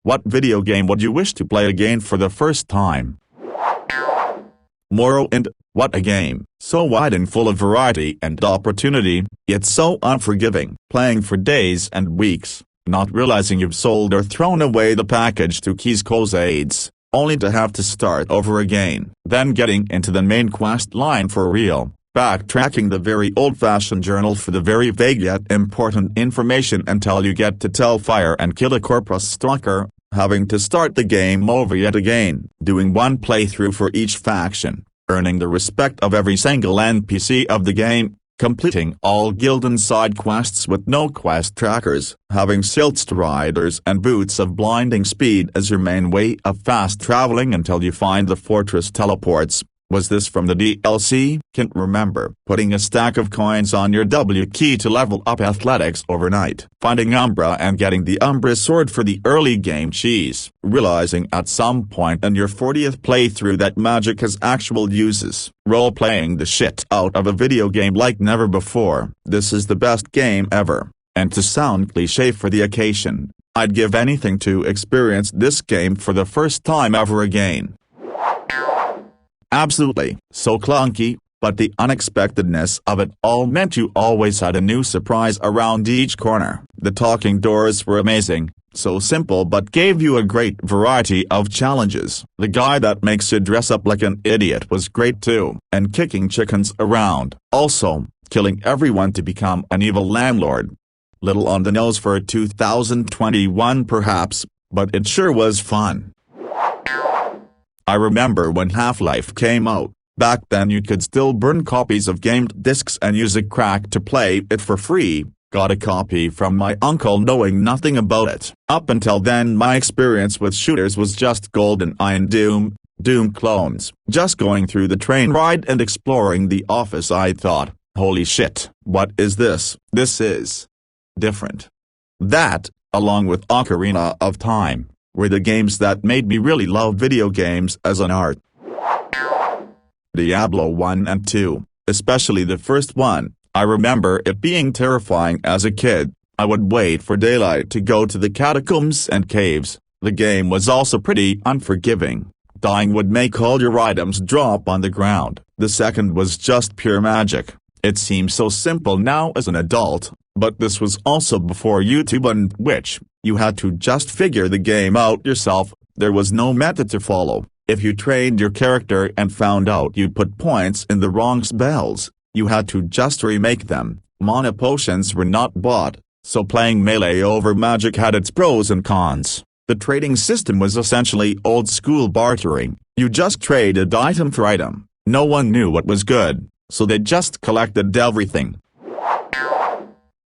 What video game would you wish to play again for the first time? Morrowind, what a game, so wide and full of variety and opportunity, yet so unforgiving. Playing for days and weeks, not realizing you've sold or thrown away the package to Keys aids, only to have to start over again. Then getting into the main quest line for real, backtracking the very old-fashioned journal for the very vague yet important information until you get to Tellfire and kill a corpus stalker, having to start the game over yet again, doing one playthrough for each faction, earning the respect of every single NPC of the game, completing all guild and side quests with no quest trackers, having Siltst riders and boots of blinding speed as your main way of fast traveling until you find the fortress teleports. Was this from the DLC? Can't remember. Putting a stack of coins on your W key to level up athletics overnight. Finding Umbra and getting the Umbra sword for the early game cheese. Realizing at some point in your 40th playthrough that magic has actual uses. Role-playing the shit out of a video game like never before. This is the best game ever. And to sound cliché for the occasion, I'd give anything to experience this game for the first time ever again. Absolutely. So clunky, but the unexpectedness of it all meant you always had a new surprise around each corner. The talking doors were amazing, so simple but gave you a great variety of challenges. The guy that makes you dress up like an idiot was great too. And kicking chickens around. Also, killing everyone to become an evil landlord. Little on the nose for 2021 perhaps, but it sure was fun. I remember when Half-Life came out. Back then you could still burn copies of gamed discs and use a crack to play it for free. Got a copy from my uncle knowing nothing about it. Up until then my experience with shooters was just GoldenEye and Doom clones. Just going through the train ride and exploring the office I thought, holy shit, what is this? This is different. That, along with Ocarina of Time, were the games that made me really love video games as an art. Diablo 1 and 2, especially the first one, I remember it being terrifying as a kid. I would wait for daylight to go to the catacombs and caves. The game was also pretty unforgiving. Dying would make all your items drop on the ground. The second was just pure magic. It seems so simple now as an adult, but this was also before YouTube and Twitch. You had to just figure the game out yourself. There was no method to follow. If you trained your character and found out you put points in the wrong spells, you had to just remake them. Mana potions were not bought, so playing melee over magic had its pros and cons. The trading system was essentially old-school bartering. You just traded item for item. No one knew what was good, so they just collected everything.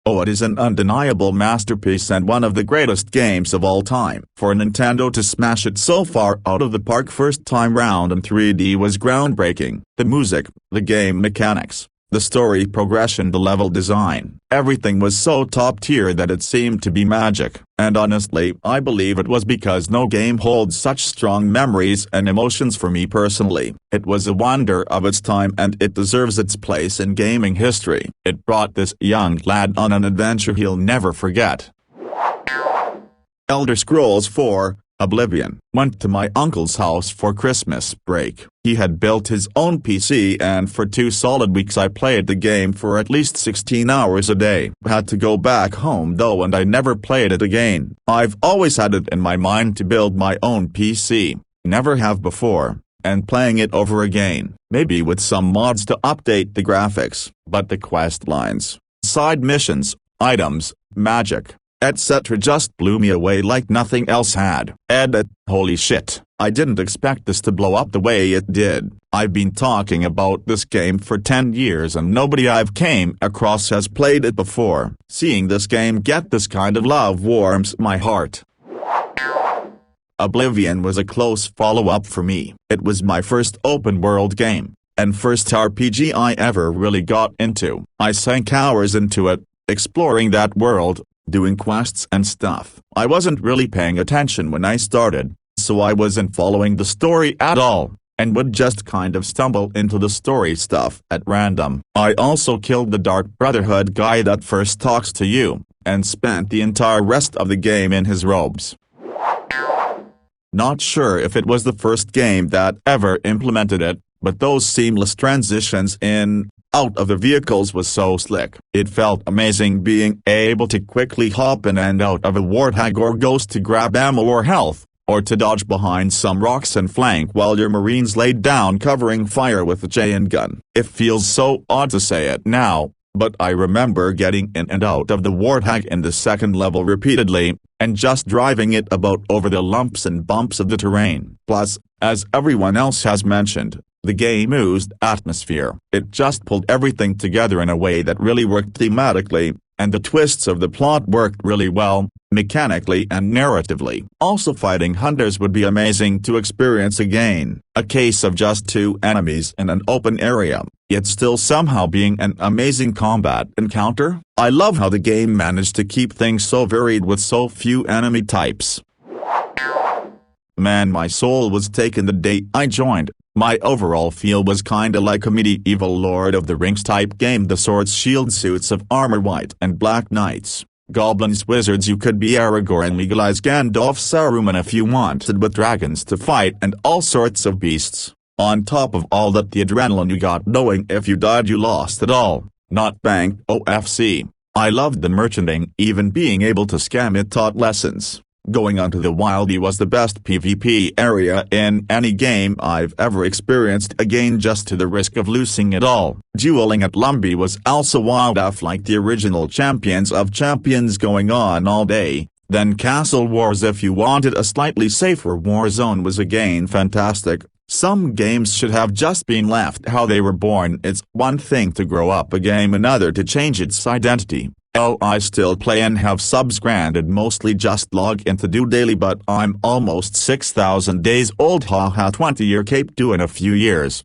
Oh, it is an undeniable masterpiece and one of the greatest games of all time. For Nintendo to smash it so far out of the park first time round in 3D was groundbreaking. The music, the game mechanics, the story progression, the level design, everything was so top tier that it seemed to be magic. And honestly, I believe it was because no game holds such strong memories and emotions for me personally. It was a wonder of its time and it deserves its place in gaming history. It brought this young lad on an adventure he'll never forget. Elder Scrolls 4, Oblivion. Went to my uncle's house for Christmas break. He had built his own PC and for 2 solid weeks I played the game for at least 16 hours a day. Had to go back home though and I never played it again. I've always had it in my mind to build my own PC, never have before, and playing it over again, maybe with some mods to update the graphics, but the quest lines, side missions, items, magic, etc. just blew me away like nothing else had. Edit, holy shit, I didn't expect this to blow up the way it did. I've been talking about this game for 10 years and nobody I've came across has played it before. Seeing this game get this kind of love warms my heart. Oblivion was a close follow-up for me. It was my first open-world game, and first RPG I ever really got into. I sank hours into it, exploring that world, doing quests and stuff. I wasn't really paying attention when I started, so I wasn't following the story at all, and would just kind of stumble into the story stuff at random. I also killed the Dark Brotherhood guy that first talks to you, and spent the entire rest of the game in his robes. Not sure if it was the first game that ever implemented it, but those seamless transitions in, out of the vehicles was so slick. It felt amazing being able to quickly hop in and out of a warthog or ghost to grab ammo or health, or to dodge behind some rocks and flank while your marines laid down covering fire with a J&G gun. It feels so odd to say it now, but I remember getting in and out of the warthog in the second level repeatedly, and just driving it about over the lumps and bumps of the terrain. Plus, as everyone else has mentioned, the game oozed atmosphere. It just pulled everything together in a way that really worked thematically, and the twists of the plot worked really well, mechanically and narratively. Also, fighting hunters would be amazing to experience again. A case of just 2 enemies in an open area, yet still somehow being an amazing combat encounter. I love how the game managed to keep things so varied with so few enemy types. Man, my soul was taken the day I joined. My overall feel was kinda like a medieval Lord of the Rings type game. The swords, shields, suits of armor, white and black knights, goblins, wizards. You could be Aragorn and Legolas, Gandalf, Saruman if you wanted, with dragons to fight and all sorts of beasts. On top of all that, the adrenaline you got knowing if you died you lost it all, not banked OFC. I loved the merchandising, even being able to scam it taught lessons. Going onto the Wildy was the best PvP area in any game I've ever experienced, again just to the risk of losing it all. Dueling at Lumbee was also wild off like the original Champions of Champions, going on all day. Then Castle Wars if you wanted a slightly safer war zone was again fantastic. Some games should have just been left how they were born. It's one thing to grow up a game, another to change its identity. Oh, I still play and have subs granted, mostly just log in to do daily, but I'm almost 6,000 days old, haha, 20-year cape due in a few years.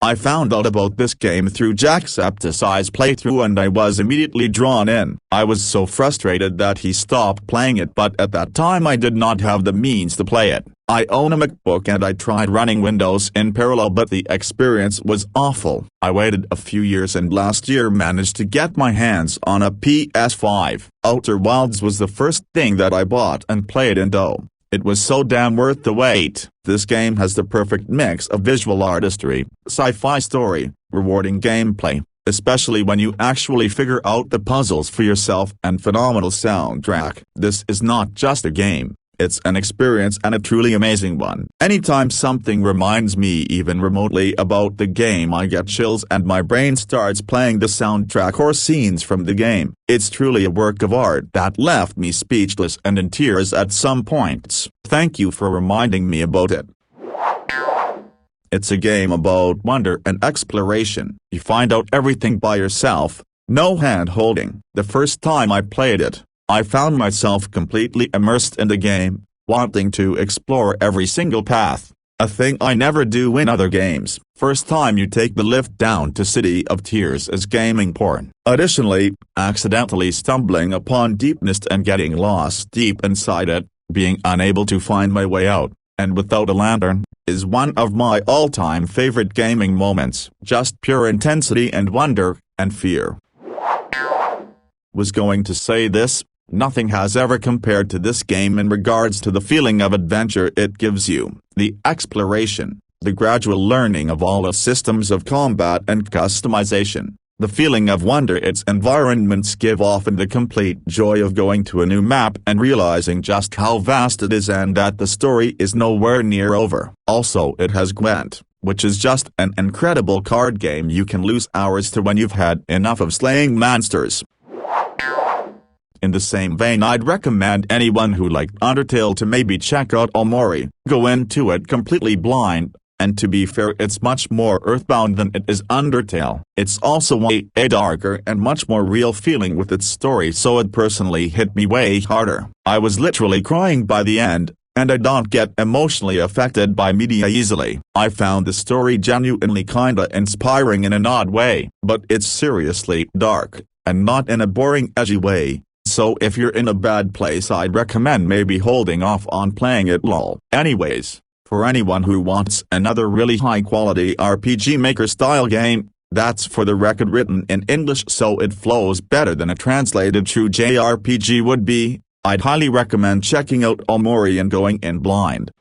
I found out about this game through Jacksepticeye's playthrough and I was immediately drawn in. I was so frustrated that he stopped playing it, but at that time I did not have the means to play it. I own a MacBook and I tried running Windows in parallel, but the experience was awful. I waited a few years and last year managed to get my hands on a PS5. Outer Wilds was the first thing that I bought and played, and oh, it was so damn worth the wait. This game has the perfect mix of visual artistry, sci-fi story, rewarding gameplay, especially when you actually figure out the puzzles for yourself, and phenomenal soundtrack. This is not just a game. It's an experience, and a truly amazing one. Anytime something reminds me even remotely about the game, I get chills and my brain starts playing the soundtrack or scenes from the game. It's truly a work of art that left me speechless and in tears at some points. Thank you for reminding me about it. It's a game about wonder and exploration. You find out everything by yourself, no hand-holding. The first time I played it, I found myself completely immersed in the game, wanting to explore every single path, a thing I never do in other games. First time you take the lift down to City of Tears is gaming porn. Additionally, accidentally stumbling upon deepness and getting lost deep inside it, being unable to find my way out, and without a lantern, is one of my all-time favorite gaming moments. Just pure intensity and wonder, and fear. Was going to say this. Nothing has ever compared to this game in regards to the feeling of adventure it gives you, the exploration, the gradual learning of all the systems of combat and customization, the feeling of wonder its environments give off, and the complete joy of going to a new map and realizing just how vast it is and that the story is nowhere near over. Also, it has Gwent, which is just an incredible card game you can lose hours to when you've had enough of slaying monsters. In the same vein, I'd recommend anyone who liked Undertale to maybe check out Omori. Go into it completely blind, and to be fair, it's much more earthbound than it is Undertale. It's also way darker and much more real feeling with its story, so it personally hit me way harder. I was literally crying by the end, and I don't get emotionally affected by media easily. I found the story genuinely kinda inspiring in an odd way, but it's seriously dark, and not in a boring edgy way. So if you're in a bad place, I'd recommend maybe holding off on playing it lol. Anyways, for anyone who wants another really high-quality RPG Maker-style game, that's for the record written in English so it flows better than a translated true JRPG would be, I'd highly recommend checking out Omori and going in blind.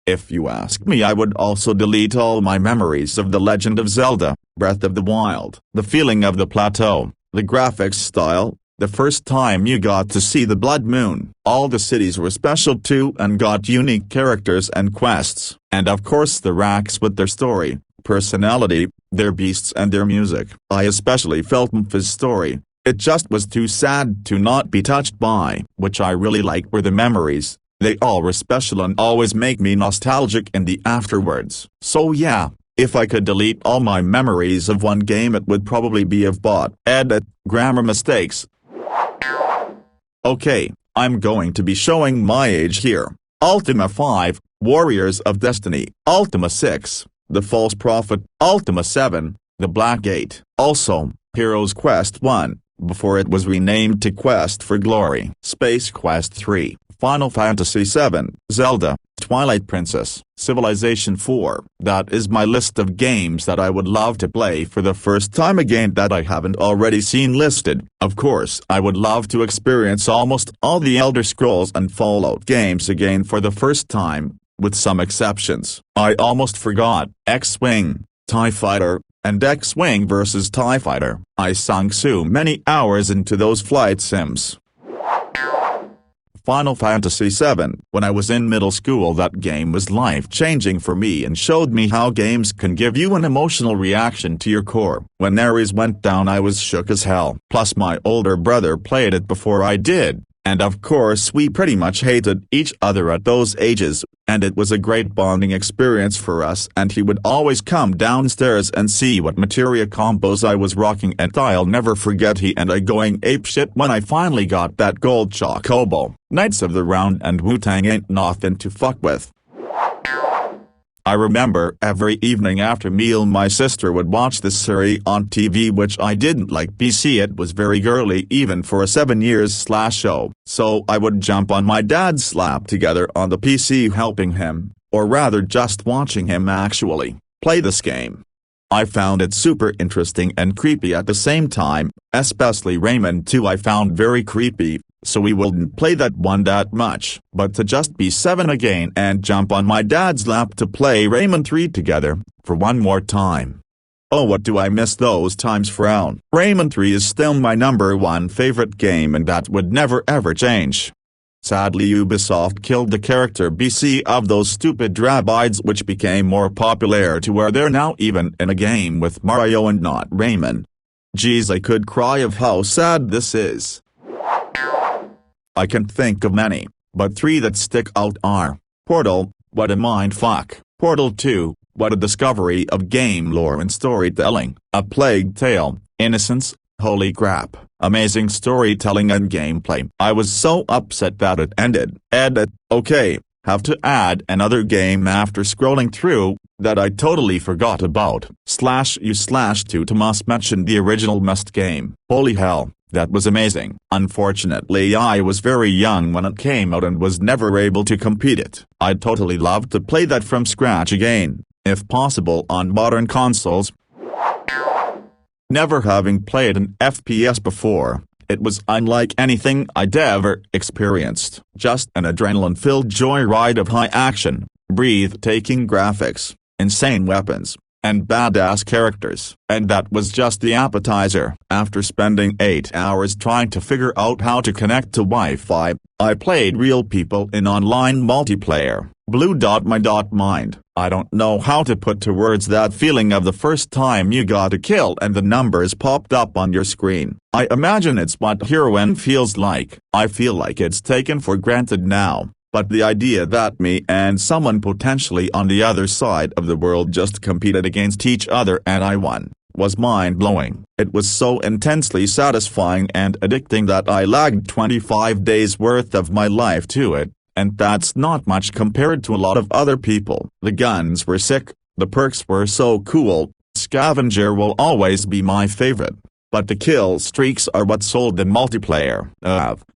If you ask me, I would also delete all my memories of The Legend of Zelda, Breath of the Wild. The feeling of the plateau, the graphics style, the first time you got to see the Blood Moon. All the cities were special too and got unique characters and quests. And of course the racks with their story, personality, their beasts and their music. I especially felt Mpha's story. It just was too sad to not be touched by. Which I really liked were the memories. They all were special and always make me nostalgic in the afterwards. So yeah, if I could delete all my memories of one game, it would probably be of bot. Edit, grammar mistakes. Okay, I'm going to be showing my age here. Ultima 5, Warriors of Destiny. Ultima 6, The False Prophet. Ultima 7, The Black Gate. Also, Heroes Quest 1, before it was renamed to Quest for Glory. Space Quest 3. Final Fantasy VII, Zelda, Twilight Princess, Civilization 4. That is my list of games that I would love to play for the first time again that I haven't already seen listed. Of course, I would love to experience almost all the Elder Scrolls and Fallout games again for the first time, with some exceptions. I almost forgot X-Wing, TIE Fighter, and X-Wing vs. TIE Fighter. I sunk so many hours into those flight sims. Final Fantasy VII. When I was in middle school, that game was life-changing for me and showed me how games can give you an emotional reaction to your core. When Ares went down, I was shook as hell. Plus my older brother played it before I did, and of course we pretty much hated each other at those ages, and it was a great bonding experience for us, and he would always come downstairs and see what materia combos I was rocking, and I'll never forget he and I going apeshit when I finally got that gold chocobo. Knights of the Round and Wu-Tang ain't nothing to fuck with. I remember every evening after meal my sister would watch this series on TV, which I didn't like PC. It was very girly even for a 7 years show. So I would jump on my dad's lap together on the PC helping him, or rather just watching him actually, play this game. I found it super interesting and creepy at the same time, especially Rayman 2 I found very creepy. So we wouldn't play that one that much. But to just be 7 again and jump on my dad's lap to play Rayman 3 together, for one more time. Oh, what do I miss those times. Frown. Rayman 3 is still my #1 favorite game, and that would never ever change. Sadly Ubisoft killed the character BC of those stupid Drabides, which became more popular to where they're now even in a game with Mario and not Rayman. Geez, I could cry of how sad this is. I can think of many, but 3 that stick out are Portal, what a mindfuck; Portal 2, what a discovery of game lore and storytelling; A Plague Tale, Innocence, holy crap, amazing storytelling and gameplay. I was so upset that it ended. Edit, okay, have to add another game after scrolling through, that I totally forgot about. /u/2 to must mention the original Must game. Holy hell. That was amazing. Unfortunately I was very young when it came out and was never able to complete it. I'd totally love to play that from scratch again, if possible on modern consoles. Never having played an FPS before, it was unlike anything I'd ever experienced. Just an adrenaline-filled joyride of high action, breathtaking graphics, insane weapons, and badass characters. And that was just the appetizer. After spending 8 hours trying to figure out how to connect to Wi-Fi, I played real people in online multiplayer. Blue dot my dot mind. I don't know how to put to words that feeling of the first time you got a kill and the numbers popped up on your screen. I imagine it's what heroin feels like. I feel like it's taken for granted now. But the idea that me and someone potentially on the other side of the world just competed against each other and I won, was mind-blowing. It was so intensely satisfying and addicting that I lagged 25 days worth of my life to it, and that's not much compared to a lot of other people. The guns were sick, the perks were so cool, Scavenger will always be my favorite. But the kill streaks are what sold the multiplayer.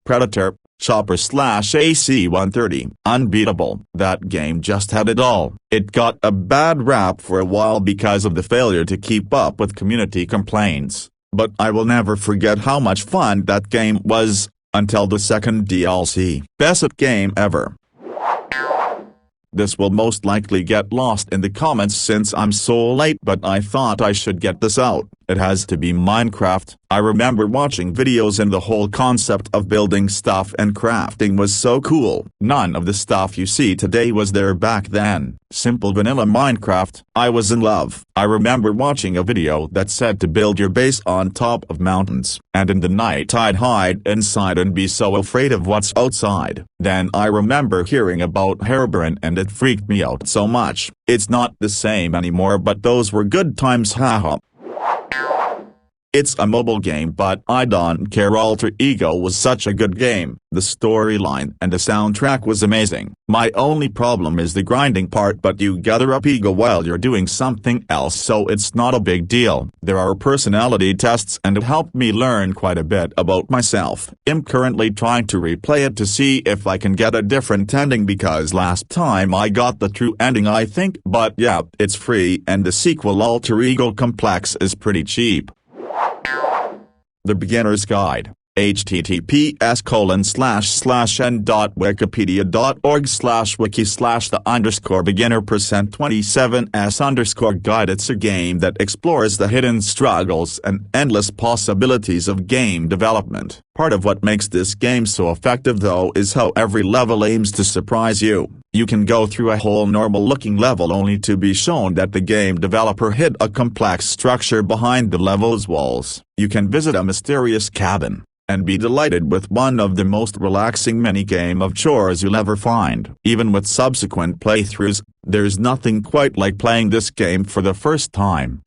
Predator, Chopper/AC-130, unbeatable. That game just had it all. It got a bad rap for a while because of the failure to keep up with community complaints, but I will never forget how much fun that game was. until the second DLC. Best game ever. This will most likely get lost in the comments since I'm so late, but I thought I should get this out. It has to be Minecraft. I remember watching videos and the whole concept of building stuff and crafting was so cool. None of the stuff you see today was there back then. Simple vanilla Minecraft. I was in love. I remember watching a video that said to build your base on top of mountains, and in the night I'd hide inside and be so afraid of what's outside. Then I remember hearing about Herobrine and it freaked me out so much. It's not the same anymore, but those were good times, haha. It's a mobile game, but I don't care. Alter Ego was such a good game. The storyline and the soundtrack was amazing. My only problem is the grinding part, but you gather up ego while you're doing something else, so it's not a big deal. There are personality tests and it helped me learn quite a bit about myself. I'm currently trying to replay it to see if I can get a different ending because last time I got the true ending, I think, but yeah, it's free and the sequel Alter Ego Complex is pretty cheap. The Beginner's Guide. https://n.wikipedia.org/wiki/the_beginner%27s_guide. It's a game that explores the hidden struggles and endless possibilities of game development. Part of what makes this game so effective though is how every level aims to surprise you. You can go through a whole normal-looking level only to be shown that the game developer hid a complex structure behind the level's walls. You can visit a mysterious cabin and be delighted with one of the most relaxing minigame of chores you'll ever find. Even with subsequent playthroughs, there's nothing quite like playing this game for the first time.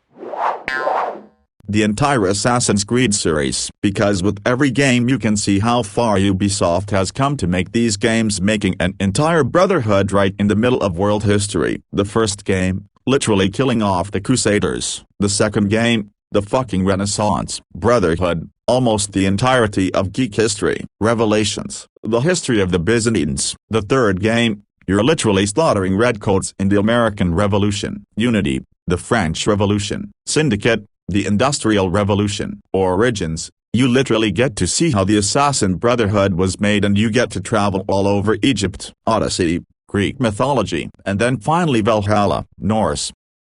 The entire Assassin's Creed series, because with every game you can see how far Ubisoft has come to make these games, making an entire brotherhood right in the middle of world history. The first game, literally killing off the Crusaders. The second game, the fucking Renaissance. Brotherhood, almost the entirety of geek history. Revelations, the history of the Byzantines. The third game, you're literally slaughtering redcoats in the American Revolution. Unity, the French Revolution. Syndicate, the Industrial Revolution. Origins, you literally get to see how the Assassin Brotherhood was made and you get to travel all over Egypt. Odyssey, Greek mythology. And then finally Valhalla, Norse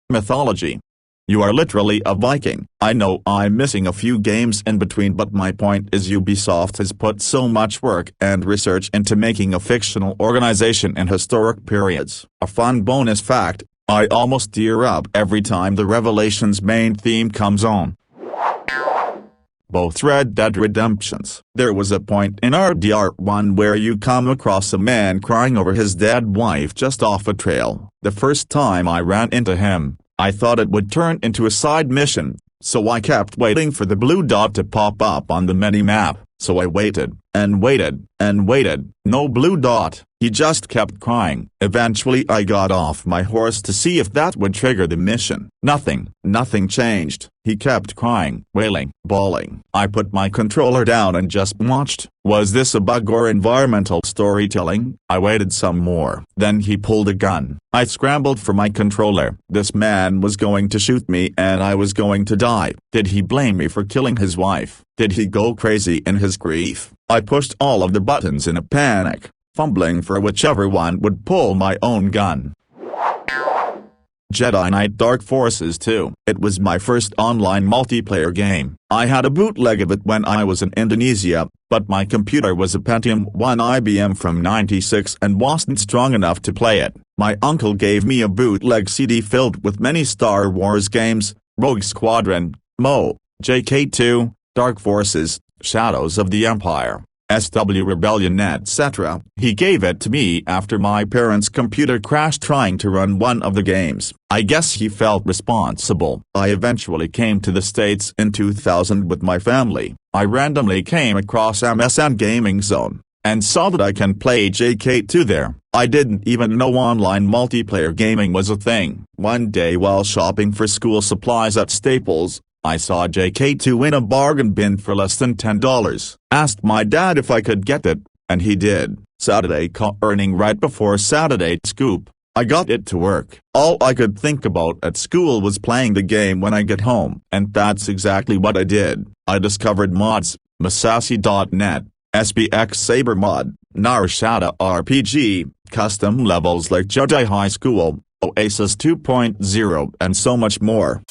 mythology. You are literally a Viking. I know I'm missing a few games in between, but my point is Ubisoft has put so much work and research into making a fictional organization in historic periods. A fun bonus fact, I almost tear up every time the Revelations main theme comes on. Both Red Dead Redemptions. There was a point in RDR1 where you come across a man crying over his dead wife just off a trail. The first time I ran into him, I thought it would turn into a side mission, so I kept waiting for the blue dot to pop up on the mini-map. So I waited, and waited, and waited. No blue dot. He just kept crying. Eventually I got off my horse to see if that would trigger the mission. Nothing. Nothing changed. He kept crying, wailing, bawling. I put my controller down and just watched. Was this a bug or environmental storytelling? I waited some more. Then he pulled a gun. I scrambled for my controller. This man was going to shoot me and I was going to die. Did he blame me for killing his wife? Did he go crazy in his grief? I pushed all of the buttons in a panic, fumbling for whichever one would pull my own gun. Jedi Knight Dark Forces 2. It was my first online multiplayer game. I had a bootleg of it when I was in Indonesia, but my computer was a Pentium 1 IBM from '96 and wasn't strong enough to play it. My uncle gave me a bootleg CD filled with many Star Wars games, Rogue Squadron, Mo, JK2, Dark Forces, Shadows of the Empire, SW Rebellion, etc. He gave it to me after my parents' computer crashed trying to run one of the games. I guess he felt responsible. I eventually came to the States in 2000 with my family. I randomly came across MSN Gaming Zone, and saw that I can play JK2 there. I didn't even know online multiplayer gaming was a thing. One day while shopping for school supplies at Staples, I saw JK2 in a bargain bin for less than $10. Asked my dad if I could get it, and he did. Saturday earning right before Saturday Scoop. I got it to work. All I could think about at school was playing the game when I get home. And that's exactly what I did. I discovered mods, Masashi.net, SPX Saber mod, Narashada RPG, custom levels like Jedi High School, Oasis 2.0 and so much more.